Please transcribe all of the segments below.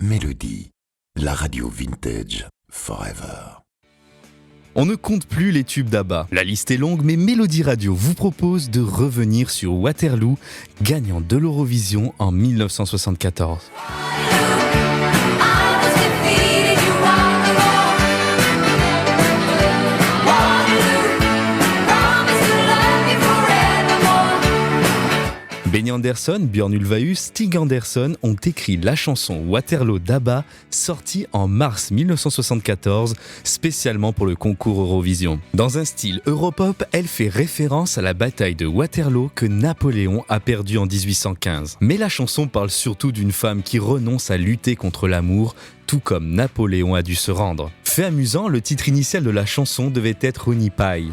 Mélodie, la radio vintage forever. On ne compte plus les tubes d'ABBA. La liste est longue, mais Mélodie Radio vous propose de revenir sur Waterloo, gagnant de l'Eurovision en 1974. Benny Andersson, Björn Ulvaeus, Stig Andersson ont écrit la chanson Waterloo d'ABBA, sortie en mars 1974, spécialement pour le concours Eurovision. Dans un style europop, elle fait référence à la bataille de Waterloo que Napoléon a perdue en 1815. Mais la chanson parle surtout d'une femme qui renonce à lutter contre l'amour, tout comme Napoléon a dû se rendre. Fait amusant, le titre initial de la chanson devait être Honey Pie.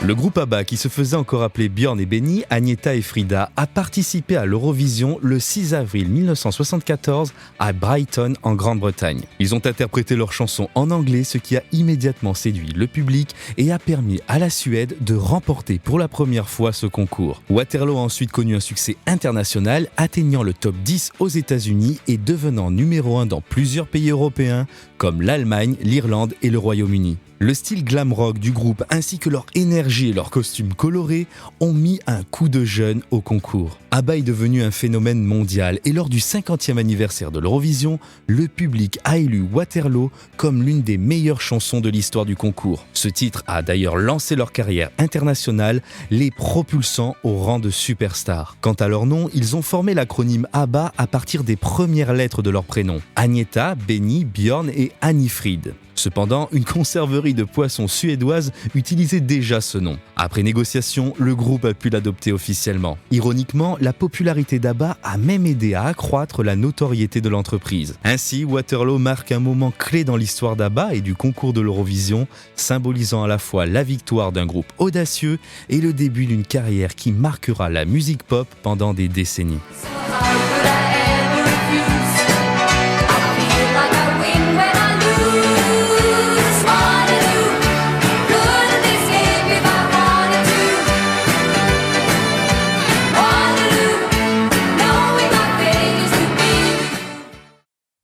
Le groupe ABBA, qui se faisait encore appeler Björn et Benny, Agnetha et Frida, a participé à l'Eurovision le 6 avril 1974 à Brighton, en Grande-Bretagne. Ils ont interprété leur chanson en anglais, ce qui a immédiatement séduit le public et a permis à la Suède de remporter pour la première fois ce concours. Waterloo a ensuite connu un succès international, atteignant le top 10 aux États-Unis et devenant numéro 1 dans plusieurs pays européens comme l'Allemagne, l'Irlande et le Royaume-Uni. Le style glam rock du groupe ainsi que leur énergie et leurs costumes colorés ont mis un coup de jeune au concours. ABBA est devenu un phénomène mondial et lors du 50e anniversaire de l'Eurovision, le public a élu Waterloo comme l'une des meilleures chansons de l'histoire du concours. Ce titre a d'ailleurs lancé leur carrière internationale, les propulsant au rang de superstars. Quant à leur nom, ils ont formé l'acronyme ABBA à partir des premières lettres de leur prénom: Agnetha, Benny, Björn et Anni-Frid. Cependant, une conserverie de poissons suédoise utilisait déjà ce nom. Après négociation, le groupe a pu l'adopter officiellement. Ironiquement, la popularité d'ABBA a même aidé à accroître la notoriété de l'entreprise. Ainsi, Waterloo marque un moment clé dans l'histoire d'ABBA et du concours de l'Eurovision, symbolisant à la fois la victoire d'un groupe audacieux et le début d'une carrière qui marquera la musique pop pendant des décennies.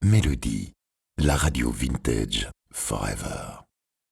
Mélodie, la radio vintage forever.